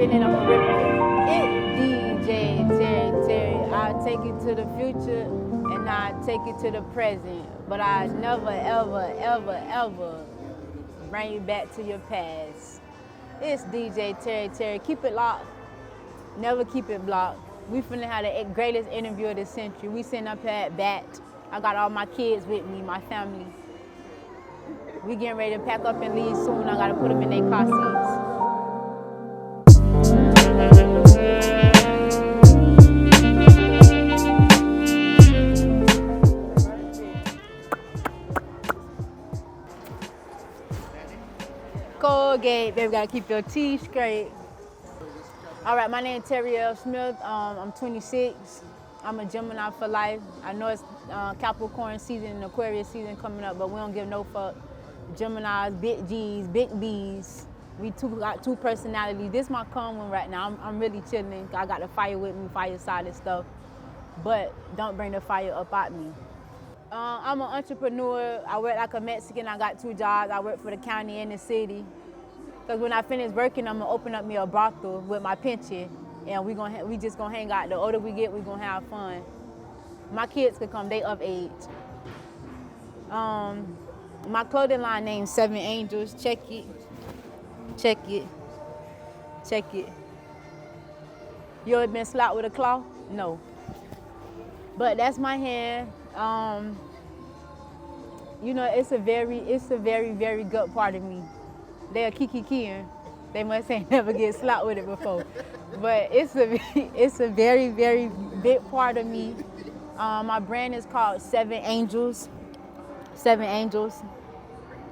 it and I'm gonna rip it. It's DJ Terry. I take it to the future and I take it to the present. But I never, ever, ever, ever bring you back to your past. It's DJ Terry. Keep it locked. Never keep it blocked. We finna have the greatest interview of the century. We sitting up here at BAT. I got all my kids with me, my family. We getting ready to pack up and leave soon. I gotta put them in their car seats. Colgate, baby, gotta keep your teeth straight. All right, my name is Taryell Smith. I'm 26. I'm a Gemini for life. I know it's Capricorn season and Aquarius season coming up, but we don't give no fuck. Geminis, big G's, big B's. We got two personalities. This is my calm one right now. I'm really chilling. I got the fire with me, fire side and stuff. But don't bring the fire up at me. I'm an entrepreneur. I work like a Mexican. I got 2 jobs. I work for the county and the city. Because when I finish working, I'm gonna open up me a brothel with my pension, and we just gonna hang out. The older we get, we gonna have fun. My kids could come, they of age. My clothing line named 7 Angels. Check it. You ever been slapped with a claw? No. But that's my hand. You know, it's a very, very good part of me. They're kiki-keying. They must ain't never get slapped with it before. But it's a very, very big part of me. My brand is called 7 Angels. 7 Angels.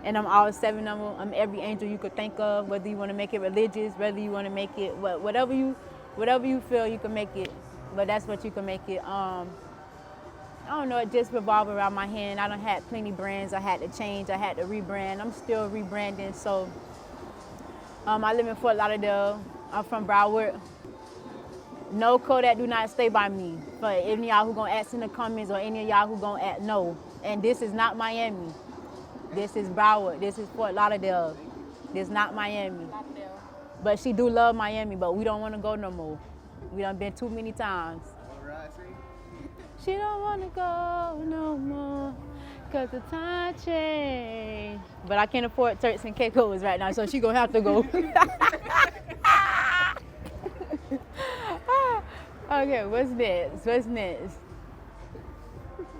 And I'm all 7 of them. I'm every angel you could think of, whether you want to make it religious, whether you want to make it, whatever you feel you can make it. But that's what you can make it. I don't know, it just revolved around my hand. I done had plenty brands. I had to change, I had to rebrand. I'm still rebranding, so I live in Fort Lauderdale. I'm from Broward. No Kodak do not stay by me. For any of y'all who gonna ask in the comments or any of y'all who gonna ask, no. And this is not Miami. This is Broward, this is Fort Lauderdale. This is not Miami. But she do love Miami, but we don't wanna go no more. We done been too many times. She don't wanna go no more, cause the time changed. But I can't afford Turks and Caicos right now, so she gonna have to go. Okay, what's next? What's next?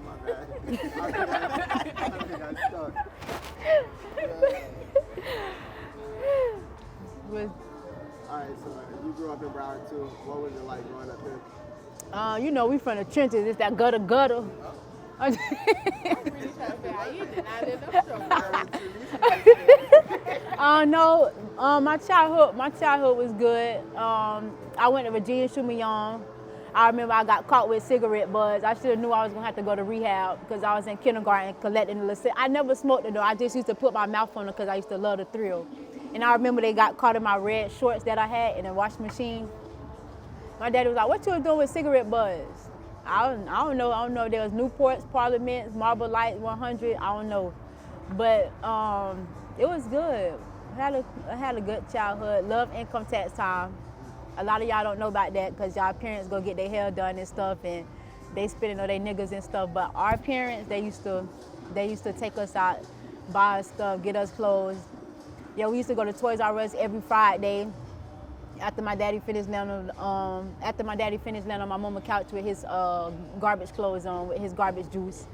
My bad. I think I stuck. All right, so you grew up in Broward too. What was it like growing up here? You know, we from the trenches. It's that gutter. No, my childhood was good. I went to Virginia Shuman Young. I remember I got caught with cigarette butts. I should have knew I was gonna have to go to rehab because I was in kindergarten collecting the little. I never smoked it though. I just used to put my mouth on it because I used to love the thrill. And I remember they got caught in my red shorts that I had in the washing machine. My daddy was like, "What you was doing with cigarette butts?" I don't know. I don't know if there was Newports, Parliaments, Marble Light 100. I don't know. But it was good. I had a good childhood. Love income tax time. A lot of y'all don't know about that because y'all parents go get their hair done and stuff and they spending on their niggas and stuff. But our parents, they used to take us out, buy us stuff, get us clothes. Yeah, we used to go to Toys R Us every Friday. After my daddy finished laying on my mama's couch with his garbage clothes on, with his garbage juice,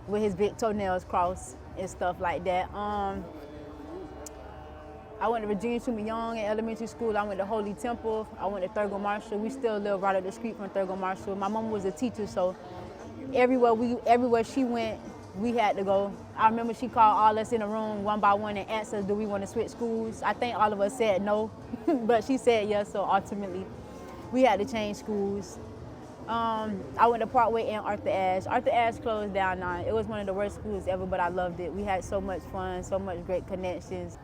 with his big toenails crossed and stuff like that. I went to Virginia Shuman Young in elementary school. I went to Holy Temple. I went to Thurgood Marshall. We still live right up the street from Thurgood Marshall. My mama was a teacher, so everywhere she went, we had to go. I remember she called all us in a room one by one and asked us, do we want to switch schools? I think all of us said no, but she said yes, so ultimately we had to change schools. I went to Parkway and Arthur Ashe. Arthur Ashe closed down now. It was one of the worst schools ever, but I loved it. We had so much fun, so much great connections.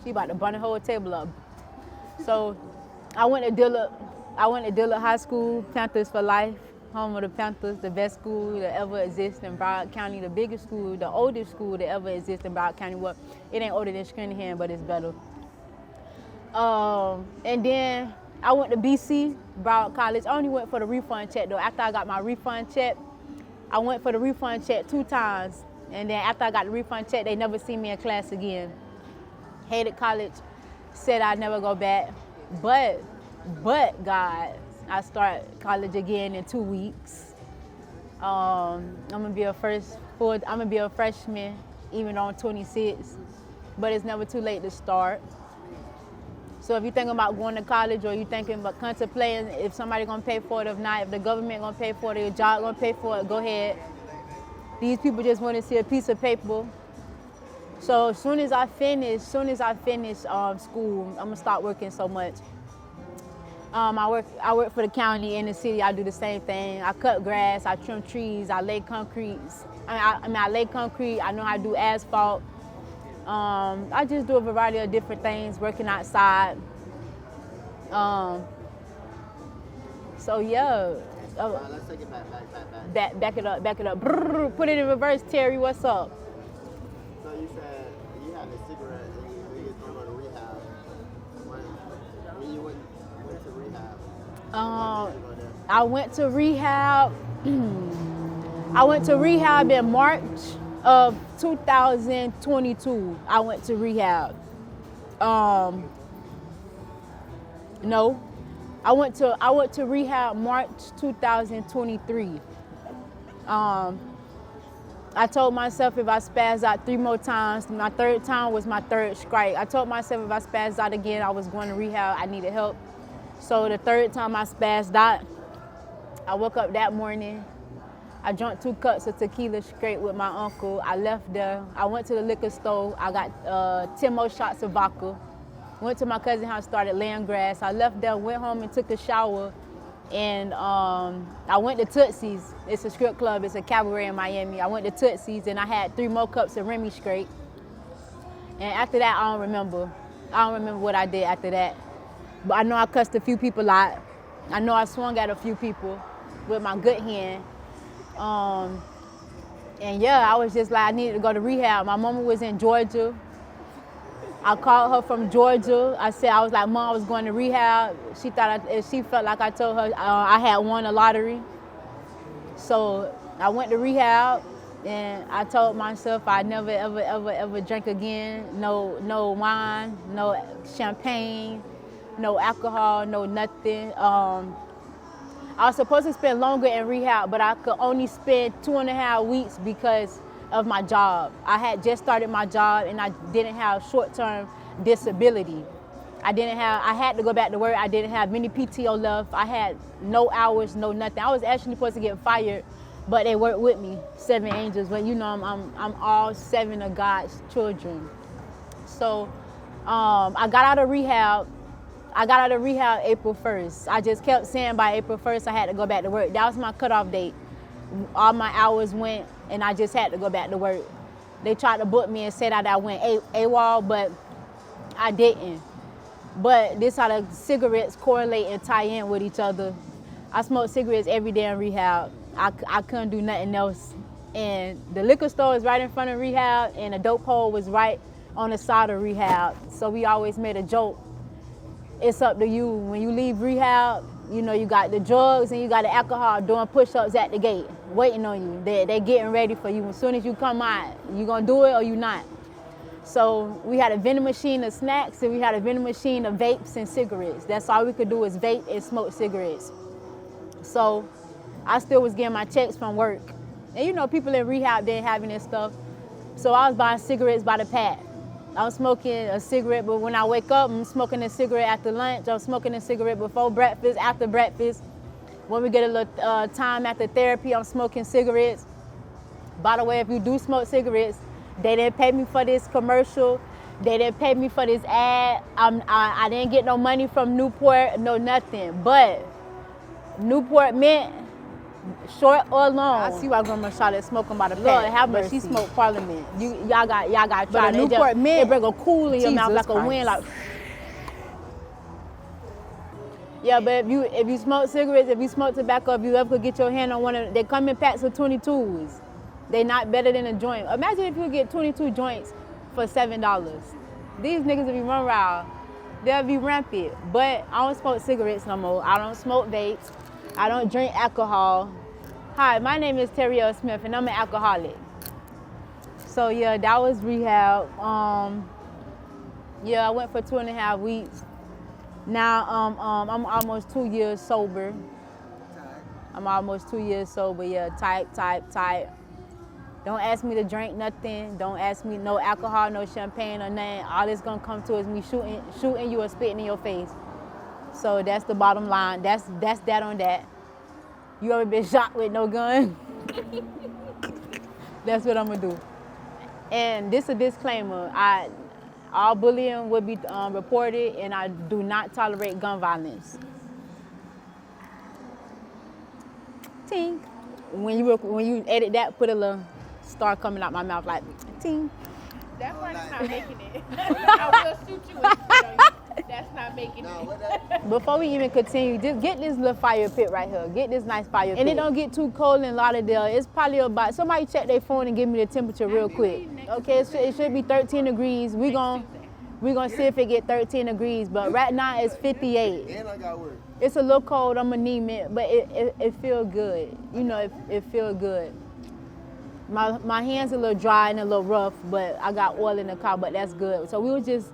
She about to burn the whole table up. So I went to Dillard High School, Panthers for life, home of the Panthers, the best school that ever exists in Broward County, the biggest school, the oldest school that ever exists in Broward County. Well, it ain't older than Scranton, but it's better. And then I went to BC, Broward College. I only went for the refund check though. After I got my refund check, I went for the refund check 2 times. And then after I got the refund check, they never seen me in class again. Hated college, said I'd never go back. But God, I start college again in 2 weeks. I'm gonna be a freshman, even though I'm 26. But it's never too late to start. So if you're thinking about going to college or you're thinking about contemplating if somebody gonna pay for it, if not, if the government gonna pay for it, your job gonna pay for it, go ahead. These people just want to see a piece of paper. So as soon as I finish school, I'm gonna start working so much. I work for the county in the city. I do the same thing. I cut grass, I trim trees, I lay concrete. I lay concrete. I know how to do asphalt. I just do a variety of different things, working outside. So yeah. Let's take it back. Back it up. Brrr, put it in reverse, Terry. What's up? So you said you had a cigarette and you was going to go to rehab. When you went to rehab, when did you go there? I went to rehab. I went to rehab in March of 2022. I went to rehab. No. I went to rehab March 2023. I told myself if I spaz out 3 more times, my 3rd time was my 3rd strike. I told myself if I spaz out again, I was going to rehab, I needed help. So the 3rd time I spazzed out, I woke up that morning, I drank 2 cups of tequila straight with my uncle. I left there, I went to the liquor store, I got 10 more shots of vodka. Went to my cousin's house, started laying grass. I left there, went home and took a shower. And I went to Tootsie's. It's a strip club, it's a cabaret in Miami. I went to Tootsie's and I had 3 more cups of Remy straight. And after that, I don't remember. I don't remember what I did after that. But I know I cussed a few people out. I know I swung at a few people with my good hand. And yeah, I was just like, I needed to go to rehab. My mama was in Georgia. I called her from Georgia. I was like, Mom, I was going to rehab. She felt like I told her I had won a lottery. So I went to rehab and I told myself I'd never, ever, ever, ever drink again. No wine, no champagne, no alcohol, no nothing. I was supposed to spend longer in rehab, but I could only spend 2.5 weeks because of my job. I had just started my job and I didn't have short-term disability. I had to go back to work. I didn't have any PTO left. I had no hours, no nothing. I was actually supposed to get fired, but they worked with me, 7 angels. But you know, I'm all 7 of God's children. So I got out of rehab. April 1st. I just kept saying by April 1st I had to go back to work. That was my cutoff date. All my hours went and I just had to go back to work. They tried to book me and said that I went AWOL, but I didn't. But this how the cigarettes correlate and tie in with each other. I smoked cigarettes every day in rehab. I couldn't do nothing else. And the liquor store was right in front of rehab and the dope hole was right on the side of rehab. So we always made a joke. It's up to you. When you leave rehab, you know, you got the drugs and you got the alcohol doing push-ups at the gate, waiting on you. They getting ready for you. As soon as you come out, you gonna do it or you not. So we had a vending machine of snacks and we had a vending machine of vapes and cigarettes. That's all we could do is vape and smoke cigarettes. So I still was getting my checks from work. And you know, people in rehab didn't have any stuff. So I was buying cigarettes by the pack. I'm smoking a cigarette, but when I wake up, I'm smoking a cigarette after lunch. I'm smoking a cigarette before breakfast, after breakfast. When we get a little time after therapy, I'm smoking cigarettes. By the way, if you do smoke cigarettes, they didn't pay me for this commercial. They didn't pay me for this ad. I didn't get no money from Newport, no nothing. But Newport Mint, short or long. I see why Grandma Charlotte smoking by the pack. Lord have mercy. But she smoked Parliament. Y'all got to try it. Newport Mint, it bring a cool in your mouth like a wind, like. Yeah, but if you smoke cigarettes, if you smoke tobacco, if you ever could get your hand on one of them, they come in packs of 22s. They not better than a joint. Imagine if you get 22 joints for $7. These niggas, if you run around, they'll be rampant. But I don't smoke cigarettes no more. I don't smoke vapes. I don't drink alcohol. Hi, my name is Taryell Smith, and I'm an alcoholic. So yeah, that was rehab. Yeah, I went for 2.5 weeks. Now I'm almost 2 years sober. I'm almost 2 years sober. Yeah, tight. Don't ask me to drink nothing. Don't ask me no alcohol, no champagne or nothing. All it's gonna come to is me shooting you or spitting in your face. So that's the bottom line. That's that on that. You ever been shot with no gun? That's what I'm gonna do. And this is a disclaimer. All bullying will be reported, and I do not tolerate gun violence. Ting. When you edit that, put a little star coming out my mouth like ting. That part's not making it. I will shoot you with it on you. That's not making it. Before we even continue, just get this little fire pit right here. Get this nice fire pit. And it don't get too cold in Lauderdale. It's probably about, somebody check their phone and give me the temperature real quick. Okay, it should be 13 degrees. We gonna see if it get 13 degrees, but right now it's 58. And I got work. It's a little cold, I'm anemic, but it feels good. You know, it feels good. My hands a little dry and a little rough, but I got oil in the car, but that's good. So we were just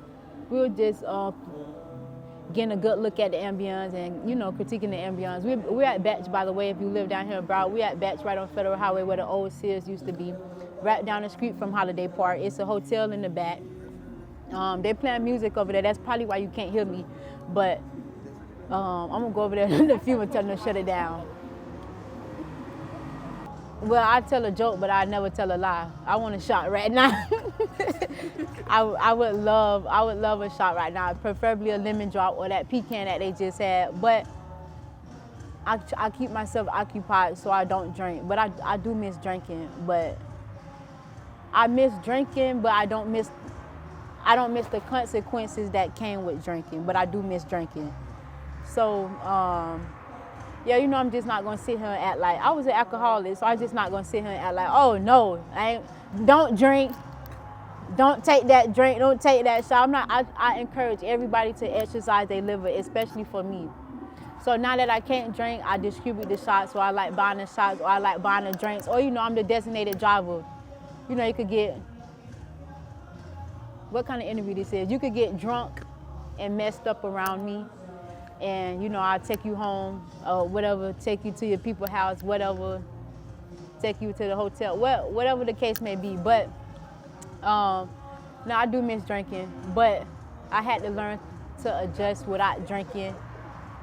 getting a good look at the ambience and, you know, critiquing the ambience. We're at Batch, by the way, if you live down here in Broward. We're at Batch right on Federal Highway where the old Sears used to be, right down the street from Holiday Park. It's a hotel in the back. They playing music over there. That's probably why you can't hear me, but I'm gonna go over there in a few and tell them to shut it down. Well, I tell a joke, but I never tell a lie. I want a shot right now. I would love a shot right now, preferably a lemon drop or that pecan that they just had. But I keep myself occupied so I don't drink. But I do miss drinking. But I miss drinking, but I don't miss the consequences that came with drinking. But I do miss drinking. So. Yeah, you know, I'm just not gonna sit here and act like I was an alcoholic, so I'm just not gonna sit here and act like, oh no, don't drink, don't take that drink, don't take that shot. I encourage everybody to exercise their liver, especially for me. So now that I can't drink, I distribute the shots, or I like buying the shots, or I like buying the drinks, or you know, I'm the designated driver. You know, you could get, what kind of interview this is? You could get drunk and messed up around me. And, you know, I'll take you home or whatever, take you to your people's house, whatever, take you to the hotel, whatever the case may be. But, no, I do miss drinking, but I had to learn to adjust without drinking.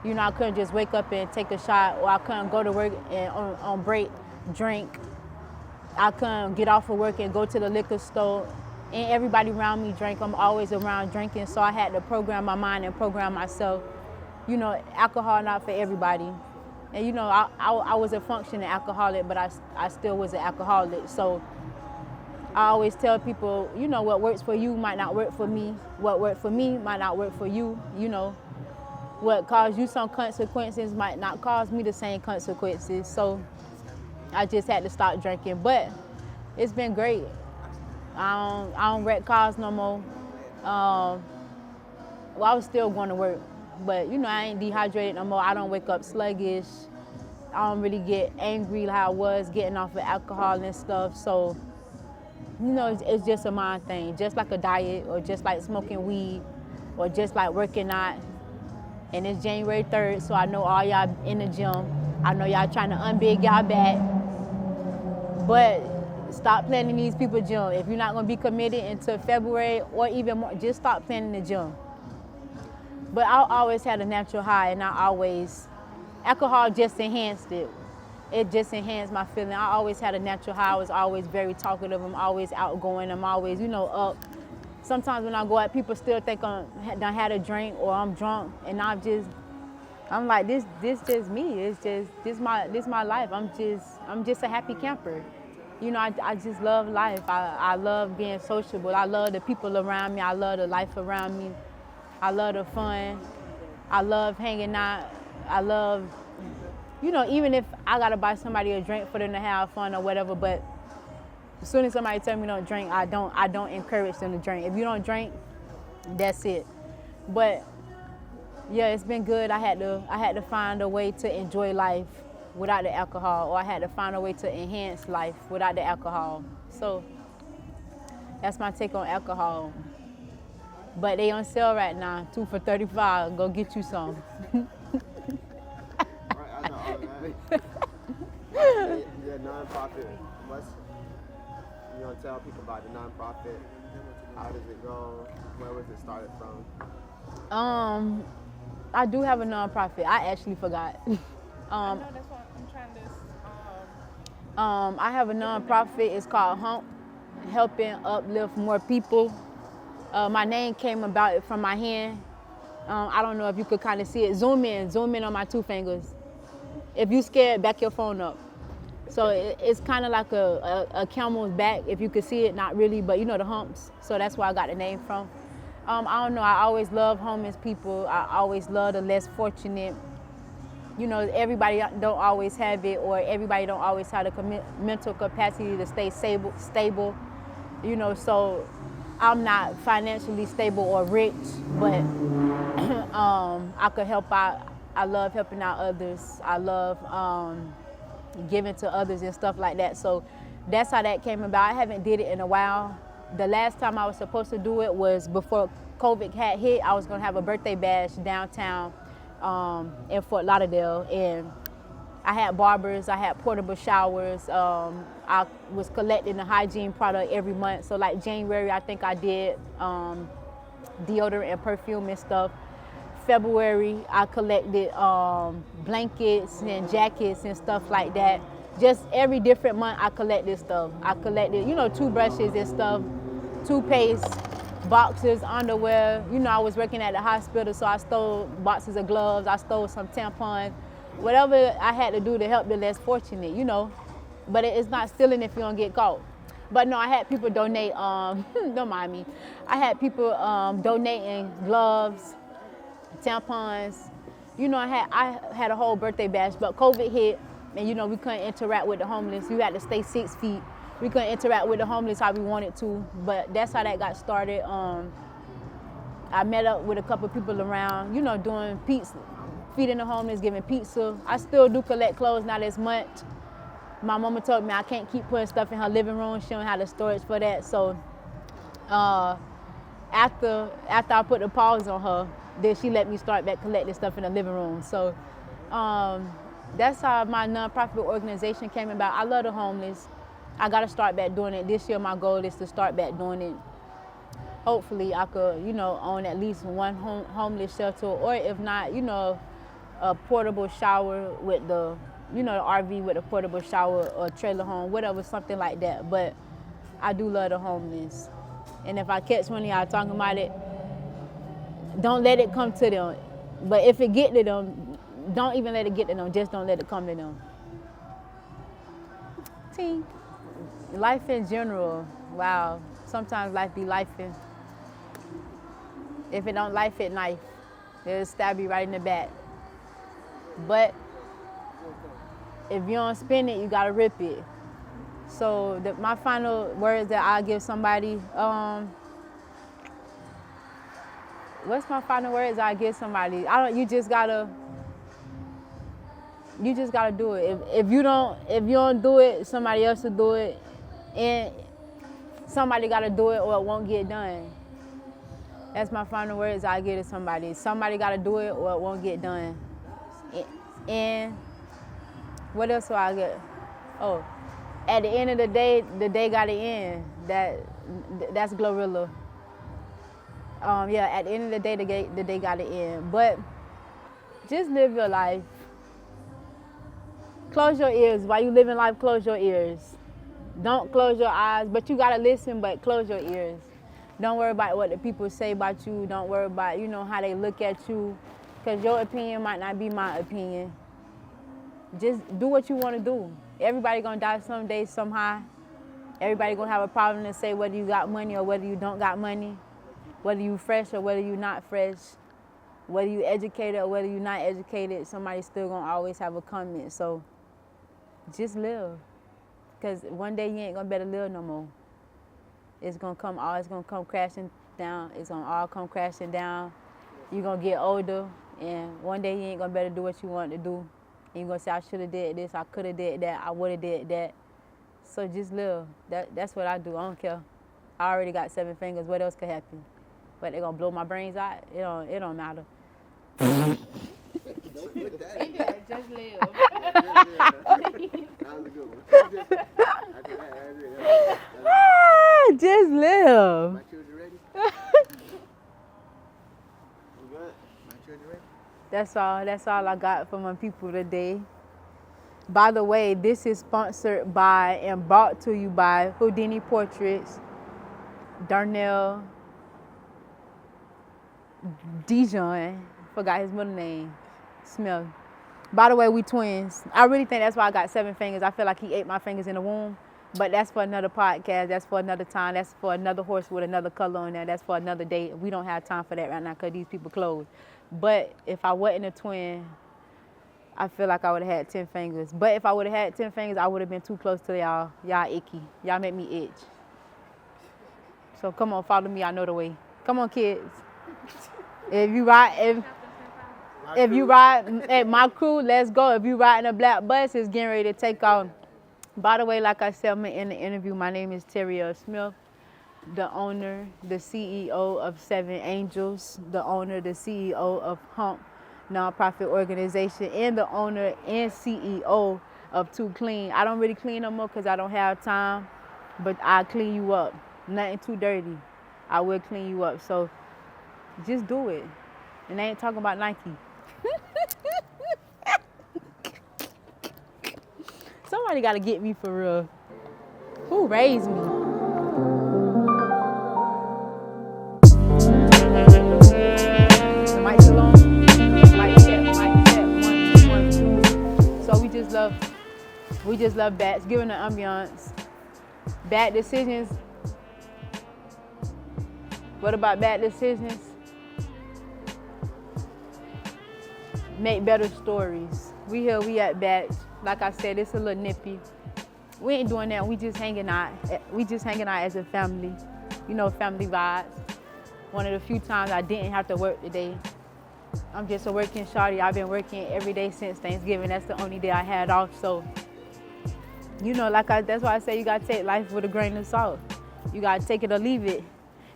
You know, I couldn't just wake up and take a shot, or I couldn't go to work and on break, drink. I couldn't get off of work and go to the liquor store. And everybody around me drank. I'm always around drinking, so I had to program my mind and program myself. You know, alcohol not for everybody. And you know, I was a functioning alcoholic, but I still was an alcoholic. So I always tell people, you know, what works for you might not work for me. What worked for me might not work for you. You know, what caused you some consequences might not cause me the same consequences. So I just had to stop drinking. But it's been great. I don't wreck cars no more. Well, I was still going to work. But, you know, I ain't dehydrated no more. I don't wake up sluggish. I don't really get angry like I was getting off of alcohol and stuff. So, you know, it's just a mind thing. Just like a diet, or just like smoking weed, or just like working out. And it's January 3rd, so I know all y'all in the gym. I know y'all trying to unbig y'all back. But stop playing in these people's gym. If you're not going to be committed until February or even more, just stop playing in the gym. But I always had a natural high, and alcohol just enhanced it. It just enhanced my feeling. I always had a natural high. I was always very talkative. I'm always outgoing. I'm always, you know, up. Sometimes when I go out, people still think I done had a drink or I'm drunk, and I'm like, this just me. It's just this my life. I'm just a happy camper. You know, I just love life. I love being sociable. I love the people around me. I love the life around me. I love the fun. I love hanging out. I love, you know, even if I gotta buy somebody a drink for them to have fun or whatever, but as soon as somebody tells me don't drink, I don't encourage them to drink. If you don't drink, that's it. But Yeah, it's been good. I had to find a way to enjoy life without the alcohol, or I had to find a way to enhance life without the alcohol. So that's my take on alcohol. But they on sale right now, 2 for $35. Go get you some. Right, I know all that. The nonprofit. What's you want to tell people about the nonprofit? How does it go? Where was it started from? I do have a nonprofit. I actually forgot. I know that's what I'm trying to. I have a nonprofit. It's called Hump, helping uplift more people. My name came about it from my hand. I don't know if you could kind of see it. Zoom in on my 2 fingers. If you scared, back your phone up. So it's kind of like a camel's back, if you could see it, not really, but you know the humps. So that's where I got the name from. I don't know, I always love homeless people. I always love the less fortunate. You know, everybody don't always have it, or everybody don't always have the mental capacity to stay stable. You know, so I'm not financially stable or rich, but I could help out. I love helping out others. I love giving to others and stuff like that. So that's how that came about. I haven't did it in a while. The last time I was supposed to do it was before COVID had hit. I was gonna have a birthday bash downtown in Fort Lauderdale, and I had barbers, I had portable showers. I was collecting the hygiene product every month. So like January, I think I did deodorant and perfume and stuff. February, I collected blankets and jackets and stuff like that. Just every different month, I collected stuff. I collected, you know, toothbrushes and stuff, toothpaste, boxes, underwear. You know, I was working at the hospital, so I stole boxes of gloves. I stole some tampons. Whatever I had to do to help the less fortunate, you know. But it's not stealing if you don't get caught. But no, I had people donate, don't mind me. I had people donating gloves, tampons. You know, I had a whole birthday bash, but COVID hit, and you know, we couldn't interact with the homeless. We had to stay 6 feet. We couldn't interact with the homeless how we wanted to, but that's how that got started. I met up with a couple people around, you know, doing pizza, feeding the homeless, giving pizza. I still do collect clothes, not as much. My mama told me I can't keep putting stuff in her living room. She don't have the storage for that. So after I put the pause on her, then she let me start back collecting stuff in the living room. So that's how my nonprofit organization came about. I love the homeless. I gotta start back doing it. This year my goal is to start back doing it. Hopefully I could, you know, own at least one homeless shelter, or if not, you know, a portable shower with the, you know, the RV with a portable shower, or trailer home, whatever, something like that. But I do love the homeless. And if I catch one of y'all talking about it, don't let it come to them. But if it get to them, don't even let it get to them. Just don't let it come to them. See, life in general, wow. Sometimes life be lifing. If it don't life it, knife. It'll stab you right in the back. But if you don't spin it, you gotta rip it. So my final words that I give somebody, what's my final words I give somebody? You just gotta do it. If you don't do it, somebody else will do it, and somebody gotta do it or it won't get done. That's my final words I give to somebody. Somebody gotta do it or it won't get done. And what else do I get? Oh, at the end of the day gotta end. That's Glorilla. Yeah, at the end of the day, the day gotta end. But just live your life. Close your ears. While you living life, close your ears. Don't close your eyes, but you gotta listen, but close your ears. Don't worry about what the people say about you. Don't worry about, you know, how they look at you, because your opinion might not be my opinion. Just do what you want to do. Everybody gonna die someday, somehow. Everybody gonna have a problem to say whether you got money or whether you don't got money, whether you fresh or whether you not fresh, whether you educated or whether you not educated. Somebody still gonna always have a comment. So just live, because one day you ain't gonna better live no more. It's gonna come crashing down. It's gonna all come crashing down. You're gonna get older. And one day you ain't gonna better do what you want to do. You gonna say I should have did this, I could have did that, I would have did that. So just live. That's what I do. I don't care. I already got 7 fingers. What else could happen? But they gonna blow my brains out? It don't matter. Don't put that in. Yeah, just live. That was a good one. After that, I agree. Just live. My children ready? You good? My children ready? That's all I got for my people today. By the way, this is sponsored by and brought to you by Houdini Portraits, Taryell Dijon, forgot his middle name, Smith. By the way, we twins. I really think that's why I got 7 fingers. I feel like he ate my fingers in the womb, but that's for another podcast. That's for another time. That's for another horse with another color on there. That's for another day. We don't have time for that right now because these people closed. But if I wasn't a twin, I feel like I would have had 10 fingers. But if I would have had 10 fingers, I would have been too close to y'all. Y'all icky. Y'all make me itch. So come on, follow me. I know the way. Come on, kids. If you ride at my crew, let's go. If you riding a black bus, it's getting ready to take off. By the way, like I said, I'm in the interview. My name is Taryell Smith, the owner, the CEO of 7 Angels, the owner, the CEO of Hump nonprofit organization, and the owner and CEO of Too Clean. I don't really clean no more because I don't have time, but I clean you up. Nothing too dirty. I will clean you up. So just do it. And I ain't talking about Nike. Somebody got to get me for real. Who raised me? The mic still on? Mic check, 1, 2, 1, 2. So we just love bats, giving the ambiance. Bad decisions. What about bad decisions? Make better stories. We at Bats. Like I said, it's a little nippy. We ain't doing that. We just hanging out. We just hanging out as a family. You know, family vibes. One of the few times I didn't have to work today. I'm just a working shawty. I've been working every day since Thanksgiving. That's the only day I had off. So, you know, that's why I say you gotta take life with a grain of salt. You gotta take it or leave it.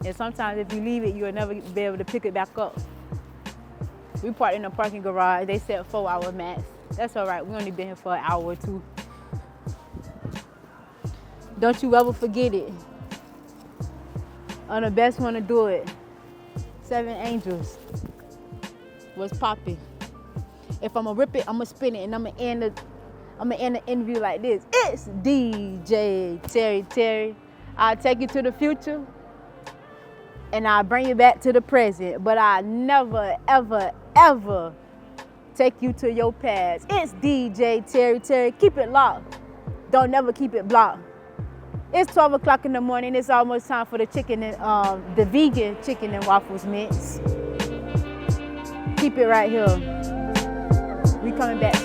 And sometimes if you leave it, you'll never be able to pick it back up. We parked in the parking garage. They said 4-hour max. That's all right. We only been here for an hour or 2. Don't you ever forget it. I'm the best one to do it. 7 Angels was popping. If I'm gonna rip it, I'm gonna spin it, and I'm gonna end the interview like this. It's DJ Terry. I'll take you to the future, and I'll bring you back to the present. But I never, ever, ever take you to your past. It's DJ Terry. Keep it locked. Don't never keep it blocked. It's 12 o'clock in the morning. It's almost time for the the vegan chicken and waffles mix. Keep it right here. We coming back.